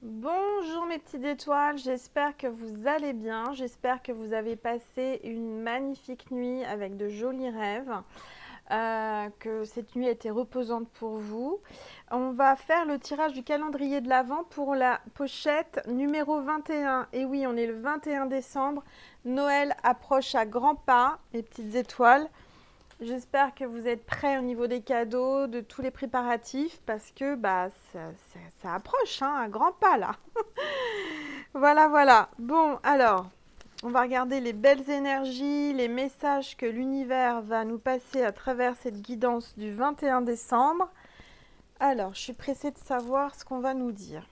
Bonjour mes petites étoiles, j'espère que vous allez bien, j'espère que vous avez passé une magnifique nuit avec de jolis rêves, que cette nuit a été reposante pour vous. On va faire le tirage du calendrier de l'Avent pour la pochette numéro 21. Et oui, on est le 21 décembre, Noël approche à grands pas, mes petites étoiles. J'espère que vous êtes prêts au niveau des cadeaux, de tous les préparatifs, parce que ça approche, hein, à grands pas là. Voilà, voilà. Bon, alors, on va regarder les belles énergies, les messages que l'univers va nous passer à travers cette guidance du 21 décembre. Alors, je suis pressée de savoir ce qu'on va nous dire.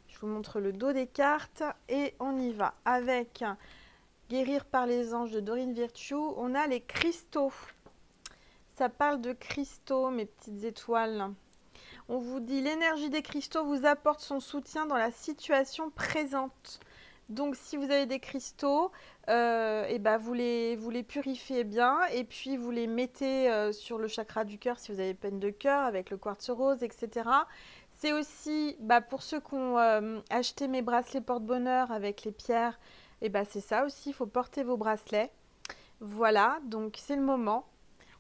Je vous montre le dos des cartes et on y va avec Guérir par les anges de Dorine Virtue. On a les cristaux. Ça parle de cristaux, mes petites étoiles. On vous dit l'énergie des cristaux vous apporte son soutien dans la situation présente. Donc si vous avez des cristaux, vous les purifiez bien et puis vous les mettez sur le chakra du cœur si vous avez peine de cœur avec le quartz rose, etc. C'est aussi pour ceux qui ont acheté mes bracelets porte-bonheur avec les pierres, c'est ça aussi, il faut porter vos bracelets. Voilà, donc c'est le moment.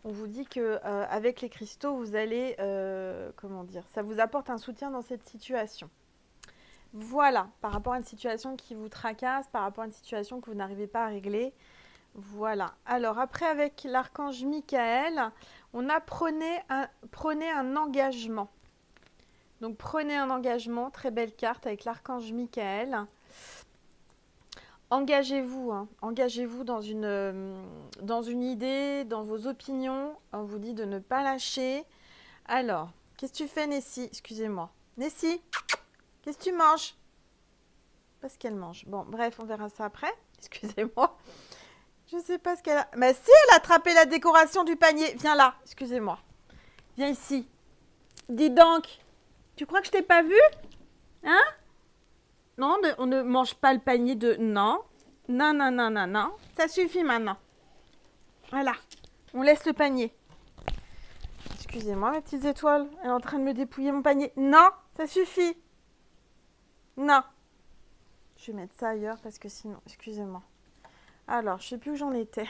On vous dit que avec les cristaux, vous allez, comment dire, ça vous apporte un soutien dans cette situation. Voilà, par rapport à une situation qui vous tracasse, par rapport à une situation que vous n'arrivez pas à régler. Voilà. Alors après, avec l'archange Michael, on a prenez un engagement. Donc prenez un engagement, très belle carte avec l'archange Michael. Engagez-vous, hein. Engagez-vous dans une idée, dans vos opinions. On vous dit de ne pas lâcher. Alors, qu'est-ce que tu fais, Nessie? Excusez-moi. Nessie, qu'est-ce que tu manges? Pas ce qu'elle mange. Bon, bref, on verra ça après. Excusez-moi. Je sais pas ce qu'elle a. Mais si, elle a attrapé la décoration du panier. Viens là, excusez-moi. Viens ici. Dis donc, tu crois que je t'ai pas vu? Hein? Non, on ne mange pas le panier de... Non. Non, non, non, non, non. Ça suffit maintenant. Voilà. On laisse le panier. Excusez-moi, mes petites étoiles. Elle est en train de me dépouiller mon panier. Non, ça suffit. Non. Je vais mettre ça ailleurs parce que sinon... Excusez-moi. Alors, je sais plus où j'en étais.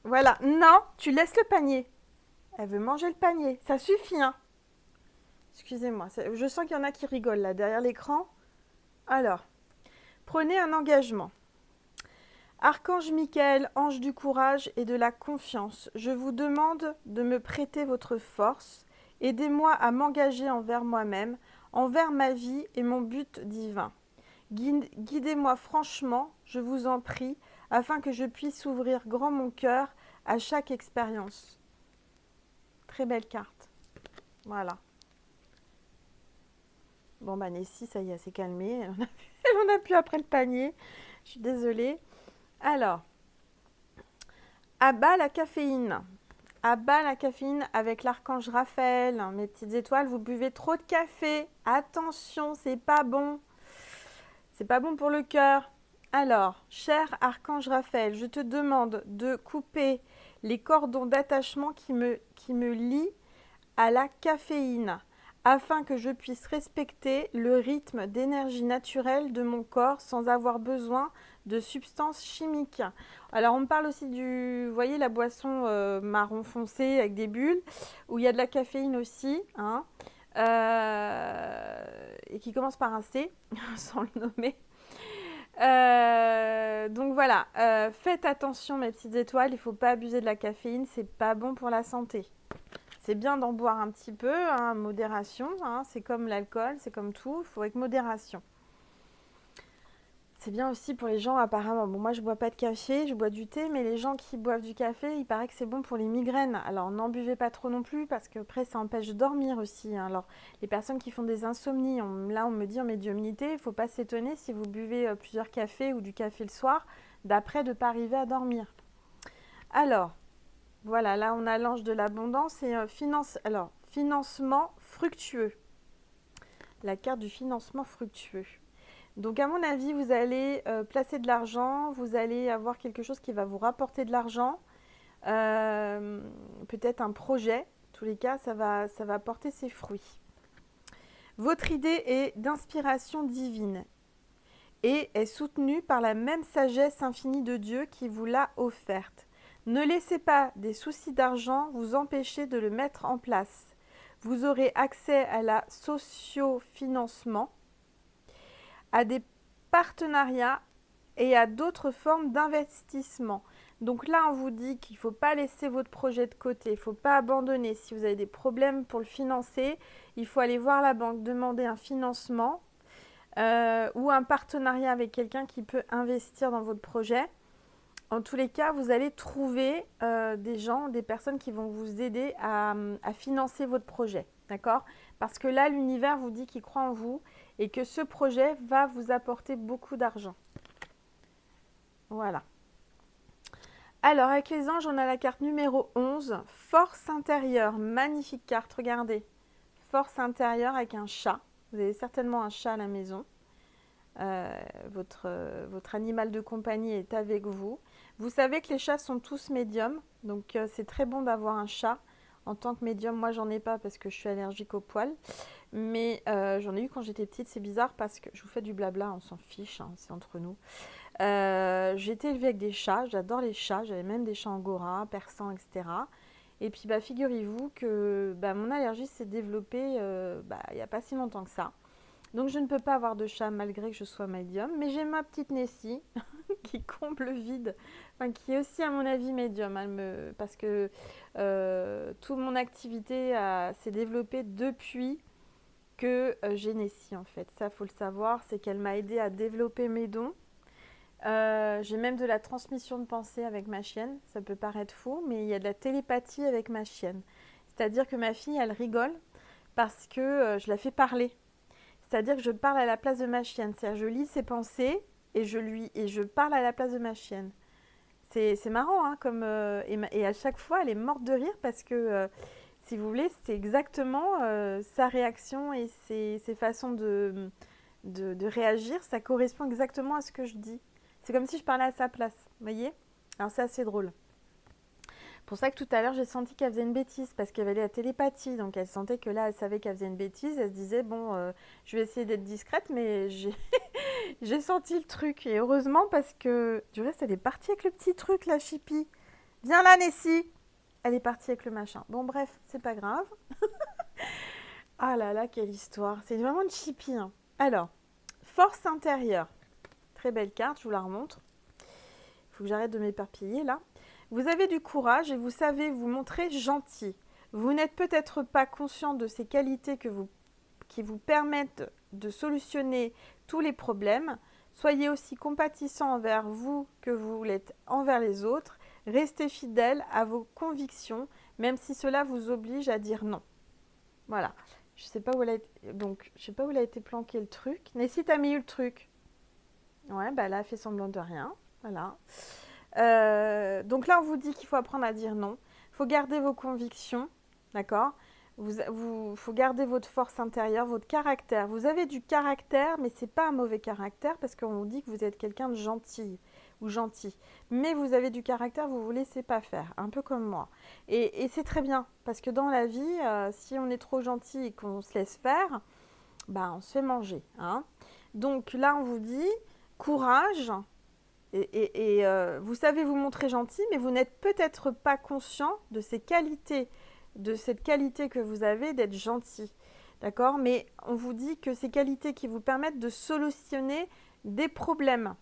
Voilà. Non, tu laisses le panier. Elle veut manger le panier. Ça suffit, hein. Excusez-moi. Je sens qu'il y en a qui rigolent là derrière l'écran. Alors, prenez un engagement. Archange Michael, ange du courage et de la confiance, je vous demande de me prêter votre force. Aidez-moi à m'engager envers moi-même, envers ma vie et mon but divin. Guidez-moi franchement, je vous en prie, afin que je puisse ouvrir grand mon cœur à chaque expérience. Très belle carte. Voilà. Bon, Nessie, ça y est, elle s'est calmée. Elle en a plus après le panier. Je suis désolée. Alors, à bas la caféine. À bas la caféine avec l'archange Raphaël. Mes petites étoiles, vous buvez trop de café. Attention, c'est pas bon. C'est pas bon pour le cœur. Alors, cher archange Raphaël, je te demande de couper les cordons d'attachement qui me lient à la caféine, afin que je puisse respecter le rythme d'énergie naturelle de mon corps sans avoir besoin de substances chimiques. Alors on me parle aussi vous voyez la boisson marron foncé avec des bulles, où il y a de la caféine aussi, hein, et qui commence par un C, sans le nommer. Donc voilà, faites attention mes petites étoiles, il ne faut pas abuser de la caféine, c'est pas bon pour la santé. C'est bien d'en boire un petit peu, hein, modération, hein, c'est comme l'alcool, c'est comme tout, il faut avec modération. C'est bien aussi pour les gens apparemment, bon moi je bois pas de café, je bois du thé, mais les gens qui boivent du café, il paraît que c'est bon pour les migraines. Alors n'en buvez pas trop non plus parce que après ça empêche de dormir aussi, hein. Alors les personnes qui font des insomnies, là on me dit en médiumnité, il ne faut pas s'étonner si vous buvez plusieurs cafés ou du café le soir, d'après de ne pas arriver à dormir. Alors, voilà, là on a l'ange de l'abondance et financement fructueux. La carte du financement fructueux. Donc à mon avis, vous allez placer de l'argent, vous allez avoir quelque chose qui va vous rapporter de l'argent, peut-être un projet. En tous les cas, ça va porter ses fruits. Votre idée est d'inspiration divine et est soutenue par la même sagesse infinie de Dieu qui vous l'a offerte. Ne laissez pas des soucis d'argent vous empêcher de le mettre en place. Vous aurez accès à la socio-financement, à des partenariats et à d'autres formes d'investissement. Donc là, on vous dit qu'il ne faut pas laisser votre projet de côté, il ne faut pas abandonner. Si vous avez des problèmes pour le financer, il faut aller voir la banque, demander un financement ou un partenariat avec quelqu'un qui peut investir dans votre projet. En tous les cas, vous allez trouver des gens, des personnes qui vont vous aider à financer votre projet. D'accord? Parce que là, l'univers vous dit qu'il croit en vous et que ce projet va vous apporter beaucoup d'argent. Voilà. Alors, avec les anges, on a la carte numéro 11, Force intérieure. Magnifique carte, regardez. Force intérieure avec un chat. Vous avez certainement un chat à la maison. Votre animal de compagnie est avec vous. Vous savez que les chats sont tous médiums, donc c'est très bon d'avoir un chat en tant que médium. Moi, j'en ai pas parce que je suis allergique aux poils, mais j'en ai eu quand j'étais petite. C'est bizarre parce que je vous fais du blabla, on s'en fiche, hein, c'est entre nous. J'ai été élevée avec des chats, j'adore les chats, j'avais même des chats angora, persans, etc. Et puis bah, figurez-vous que mon allergie s'est développée il n'y a pas si longtemps que ça. Donc je ne peux pas avoir de chat malgré que je sois médium, mais j'ai ma petite Nessie qui comble le vide, enfin, qui est aussi à mon avis médium, parce que toute mon activité s'est développée depuis que j'ai Nessie en fait. Ça, faut le savoir, c'est qu'elle m'a aidé à développer mes dons. J'ai même de la transmission de pensée avec ma chienne, ça peut paraître fou, mais il y a de la télépathie avec ma chienne. C'est-à-dire que ma fille, elle rigole parce que je la fais parler. C'est-à-dire que je parle à la place de ma chienne. C'est-à-dire que je lis ses pensées et je parle à la place de ma chienne. C'est marrant, hein, et à chaque fois, elle est morte de rire parce que, si vous voulez, c'est exactement sa réaction et ses façons de réagir. Ça correspond exactement à ce que je dis. C'est comme si je parlais à sa place, vous voyez? Alors c'est assez drôle. Pour ça que tout à l'heure, j'ai senti qu'elle faisait une bêtise parce qu'elle avait la télépathie. Donc, elle sentait que là, elle savait qu'elle faisait une bêtise. Elle se disait, bon, je vais essayer d'être discrète, mais j'ai senti le truc. Et heureusement parce que, du reste, elle est partie avec le petit truc, la Chippy. Viens là, Nessie. Elle est partie avec le machin. Bon, bref, c'est pas grave. Ah là là, quelle histoire. C'est vraiment une Chippy. Hein. Alors, force intérieure. Très belle carte, je vous la remontre. Il faut que j'arrête de m'éparpiller là. Vous avez du courage et vous savez vous montrer gentil. Vous n'êtes peut-être pas conscient de ces qualités qui vous permettent de solutionner tous les problèmes. Soyez aussi compatissant envers vous que vous l'êtes envers les autres. Restez fidèle à vos convictions, même si cela vous oblige à dire non. Voilà. Je sais pas où elle a été, donc, je sais pas où il a été planqué le truc. Mais si tu as mis le truc. Ouais, bah là, elle fait semblant de rien. Voilà. Donc là, on vous dit qu'il faut apprendre à dire non. Il faut garder vos convictions, d'accord? Faut garder votre force intérieure, votre caractère. Vous avez du caractère, mais c'est pas un mauvais caractère parce qu'on vous dit que vous êtes quelqu'un de gentil ou gentil. Mais vous avez du caractère, vous vous laissez pas faire, un peu comme moi. Et c'est très bien parce que dans la vie, si on est trop gentil et qu'on se laisse faire, bah on se fait manger, hein. Donc là, on vous dit courage. Vous savez vous montrer gentil, mais vous n'êtes peut-être pas conscient de ces qualités, de cette qualité que vous avez d'être gentil. D'accord? Mais on vous dit que ces qualités qui vous permettent de solutionner des problèmes.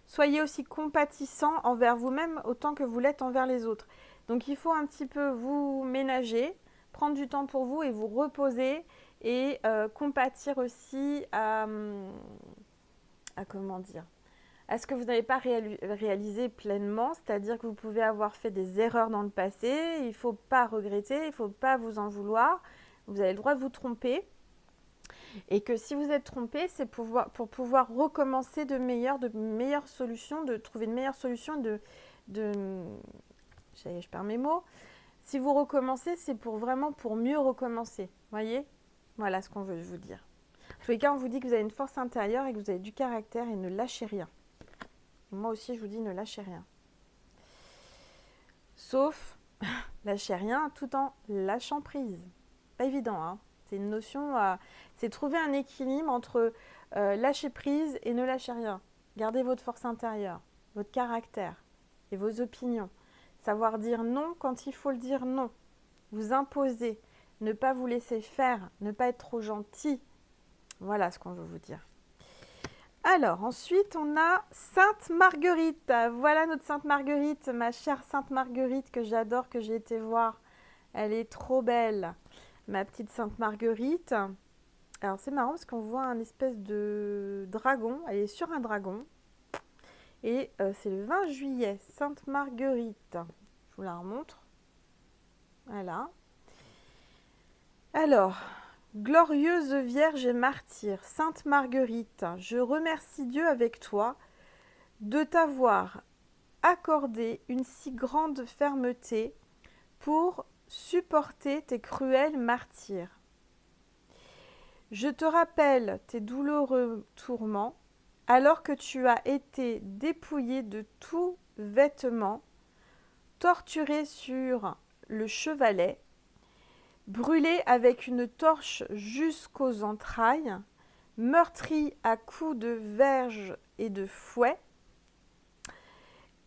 Soyez aussi compatissant envers vous-même autant que vous l'êtes envers les autres. Donc il faut un petit peu vous ménager, prendre du temps pour vous et vous reposer et compatir aussi à comment dire, à ce que vous n'avez pas réalisé pleinement, c'est-à-dire que vous pouvez avoir fait des erreurs dans le passé, il ne faut pas regretter, il ne faut pas vous en vouloir, vous avez le droit de vous tromper, et que si vous êtes trompé, c'est pour pouvoir recommencer de meilleures solutions, de trouver une meilleure solution, je perds mes mots. Si vous recommencez, c'est vraiment pour mieux recommencer, voyez? Voilà ce qu'on veut vous dire. En tous les cas, on vous dit que vous avez une force intérieure et que vous avez du caractère et ne lâchez rien. Moi aussi, je vous dis, ne lâchez rien. Sauf, lâchez rien tout en lâchant prise. Pas évident, hein. C'est une notion, c'est trouver un équilibre entre lâcher prise et ne lâcher rien. Gardez votre force intérieure, votre caractère et vos opinions. Savoir dire non quand il faut le dire non. Vous imposer, ne pas vous laisser faire, ne pas être trop gentil. Voilà ce qu'on veut vous dire. Alors, ensuite, on a Sainte Marguerite. Voilà notre Sainte Marguerite, ma chère Sainte Marguerite que j'adore, que j'ai été voir. Elle est trop belle, ma petite Sainte Marguerite. Alors, c'est marrant parce qu'on voit un espèce de dragon. Elle est sur un dragon. Et c'est le 20 juillet, Sainte Marguerite. Je vous la remontre. Voilà. Alors, glorieuse Vierge et martyre, Sainte Marguerite, je remercie Dieu avec toi de t'avoir accordé une si grande fermeté pour supporter tes cruels martyrs. Je te rappelle tes douloureux tourments alors que tu as été dépouillé de tout vêtement, torturé sur le chevalet, brûlé avec une torche jusqu'aux entrailles, meurtri à coups de verge et de fouet,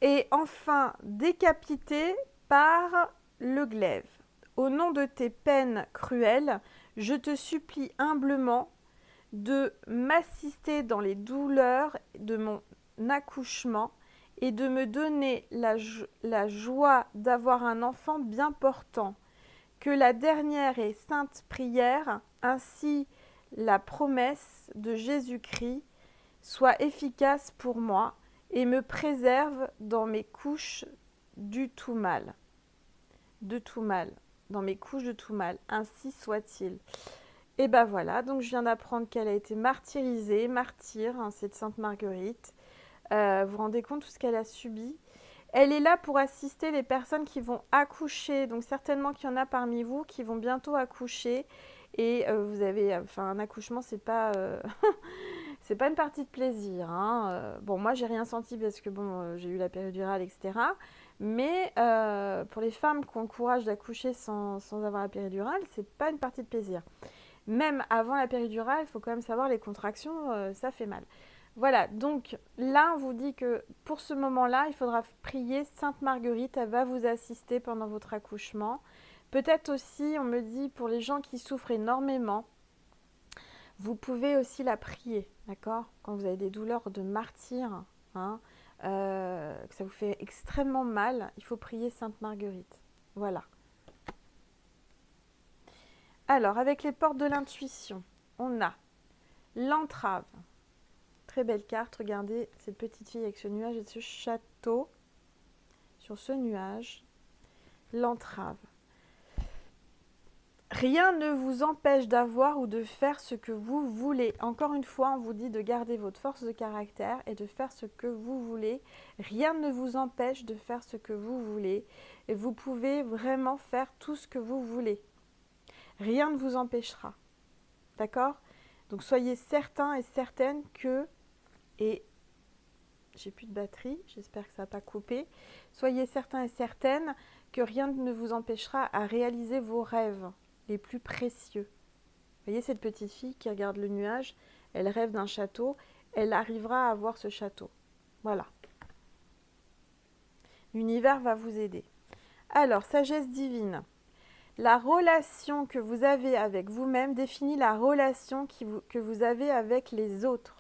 et enfin décapité par le glaive. Au nom de tes peines cruelles, je te supplie humblement de m'assister dans les douleurs de mon accouchement et de me donner la joie d'avoir un enfant bien portant. Que la dernière et sainte prière, ainsi la promesse de Jésus-Christ, soit efficace pour moi et me préserve dans mes couches du tout mal. De tout mal. Dans mes couches de tout mal. Ainsi soit-il. Et ben voilà, donc je viens d'apprendre qu'elle a été martyrisée, martyre, hein, cette Sainte Marguerite. Vous vous rendez compte tout ce qu'elle a subi? Elle est là pour assister les personnes qui vont accoucher. Donc certainement qu'il y en a parmi vous qui vont bientôt accoucher. Et vous avez, enfin un accouchement, c'est pas, c'est pas une partie de plaisir. Hein. Bon, moi j'ai rien senti parce que bon, j'ai eu la péridurale, etc. Mais pour les femmes qui ont le courage d'accoucher sans avoir la péridurale, c'est pas une partie de plaisir. Même avant la péridurale, il faut quand même savoir les contractions, ça fait mal. Voilà, donc là, on vous dit que pour ce moment-là, il faudra prier Sainte Marguerite, elle va vous assister pendant votre accouchement. Peut-être aussi, on me dit, pour les gens qui souffrent énormément, vous pouvez aussi la prier, d'accord? Quand vous avez des douleurs de martyr, hein, que ça vous fait extrêmement mal, il faut prier Sainte Marguerite. Voilà. Alors, avec les portes de l'intuition, on a l'entrave. Très belle carte, regardez cette petite fille avec ce nuage et ce château sur ce nuage. L'entrave. Rien ne vous empêche d'avoir ou de faire ce que vous voulez. Encore une fois, on vous dit de garder votre force de caractère et de faire ce que vous voulez. Rien ne vous empêche de faire ce que vous voulez. Et vous pouvez vraiment faire tout ce que vous voulez. Rien ne vous empêchera. D'accord? Donc soyez certains et certaines que... Et j'ai plus de batterie, j'espère que ça n'a pas coupé. Soyez certains et certaines que rien ne vous empêchera à réaliser vos rêves les plus précieux. Vous voyez cette petite fille qui regarde le nuage, elle rêve d'un château, elle arrivera à avoir ce château. Voilà. L'univers va vous aider. Alors, sagesse divine. La relation que vous avez avec vous-même définit la relation que vous avez avec les autres.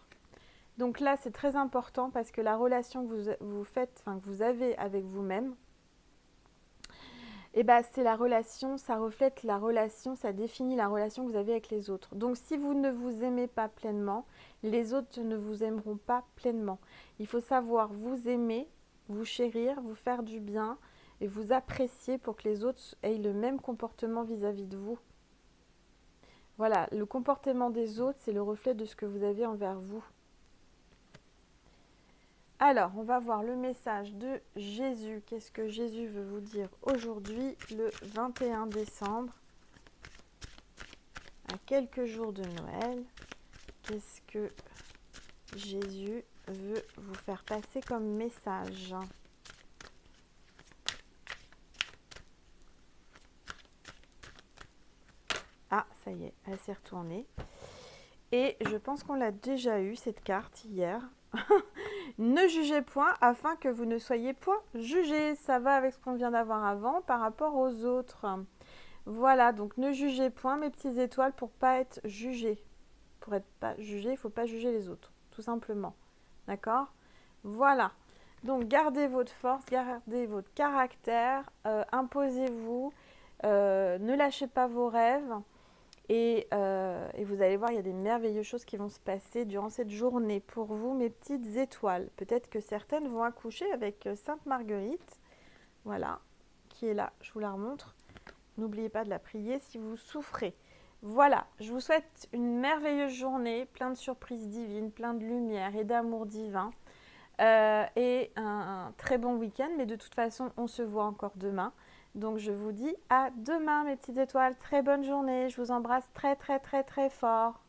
Donc là, c'est très important parce que la relation que vous faites, enfin que vous avez avec vous-même, eh ben, c'est la relation, ça reflète la relation, ça définit la relation que vous avez avec les autres. Donc si vous ne vous aimez pas pleinement, les autres ne vous aimeront pas pleinement. Il faut savoir vous aimer, vous chérir, vous faire du bien et vous apprécier pour que les autres aient le même comportement vis-à-vis de vous. Voilà, le comportement des autres, c'est le reflet de ce que vous avez envers vous. Alors, on va voir le message de Jésus. Qu'est-ce que Jésus veut vous dire aujourd'hui, le 21 décembre, à quelques jours de Noël? Qu'est-ce que Jésus veut vous faire passer comme message? Ah, ça y est, elle s'est retournée. Et je pense qu'on l'a déjà eu, cette carte, hier. Ne jugez point afin que vous ne soyez point jugés. Ça va avec ce qu'on vient d'avoir avant par rapport aux autres. Voilà, donc ne jugez point mes petites étoiles pour pas être jugés. Pour être pas jugé, il ne faut pas juger les autres, tout simplement. D'accord? Voilà. Donc gardez votre force, gardez votre caractère, imposez-vous, ne lâchez pas vos rêves. Et vous allez voir, il y a des merveilleuses choses qui vont se passer durant cette journée pour vous, mes petites étoiles. Peut-être que certaines vont accoucher avec Sainte Marguerite, voilà, qui est là, je vous la remontre. N'oubliez pas de la prier si vous souffrez. Voilà, je vous souhaite une merveilleuse journée, plein de surprises divines, plein de lumière et d'amour divin. Et un très bon week-end, mais de toute façon, on se voit encore demain. Donc je vous dis à demain mes petites étoiles, très bonne journée, je vous embrasse très très très très fort.